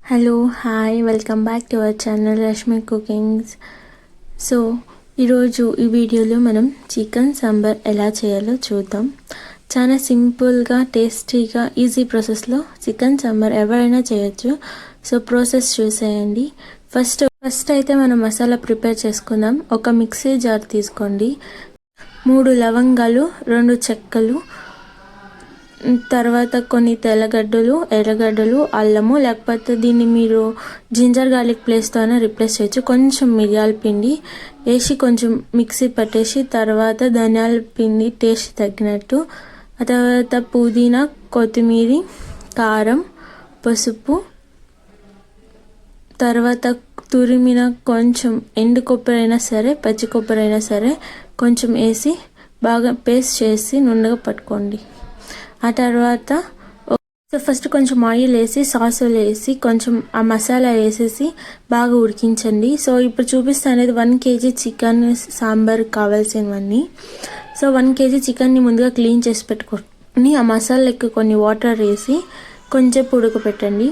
Hello hi welcome back to our channel Rashmi cookings. So ఈరోజు ఈ వీడియోలో మనం చికెన్ సాంబార్ ఎలా చేయాలో చూద్దాం. చాలా సింపుల్గా టేస్టీగా ఈజీ ప్రాసెస్లో చికెన్ సాంబార్ ఎవరైనా చేయొచ్చు. సో ప్రాసెస్ చూసేయండి. ఫస్ట్ అయితే మనం మసాలా ప్రిపేర్ చేసుకుందాం. ఒక మిక్సీ జార్ తీసుకోండి. 3 లవంగాలు, 2 చెక్కలు, తర్వాత కొన్ని తెల్లగడ్డలు, ఎర్రగడ్డలు, అల్లము, లేకపోతే దీన్ని మీరు జింజర్ గార్లిక్ ప్లేస్తో అయినా రిప్లేస్ చేయొచ్చు. కొంచెం మిరియాల పిండి వేసి కొంచెం మిక్సీ పట్టేసి, తర్వాత ధనియాల పిండి టేస్ట్ తగ్గినట్టు, ఆ తర్వాత పుదీనా, కొత్తిమీర, కారం, పసుపు, తర్వాత తురిమిన కొంచెం ఎండు కొబ్బరి అయినా సరే పచ్చి కొబ్బరి అయినా సరే కొంచెం వేసి బాగా పేస్ట్ చేసి నుండగా పట్టుకోండి. ఆ తర్వాత ఫస్ట్ కొంచెం ఆయిల్ వేసి సాసులు వేసి కొంచెం ఆ మసాలా వేసేసి బాగా ఉడికించండి. సో ఇప్పుడు చూపిస్తాను అనేది 1 kg చికెన్ సాంబార్ కావాల్సినవన్నీ. సో 1 kg చికెన్ని ముందుగా క్లీన్ చేసి పెట్టుకొని ఆ మసాలాకి కొన్ని వాటర్ వేసి కొంచెం ఉడకపెట్టండి.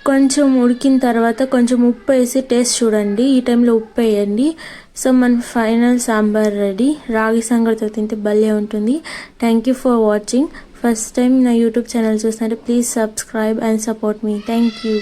కొంచెం ఉడికిన తర్వాత కొంచెం ఉప్పు వేసి టేస్ట్ చూడండి. ఈ టైంలో ఉప్పు వేయండి. సో మన ఫైనల్ సాంబార్ రెడీ. రాగి సంగటితో తింటే భలే ఉంటుంది. Thank you for watching. First time నా యూట్యూబ్ ఛానల్ చూస్తుంటే please subscribe and support me. Thank you.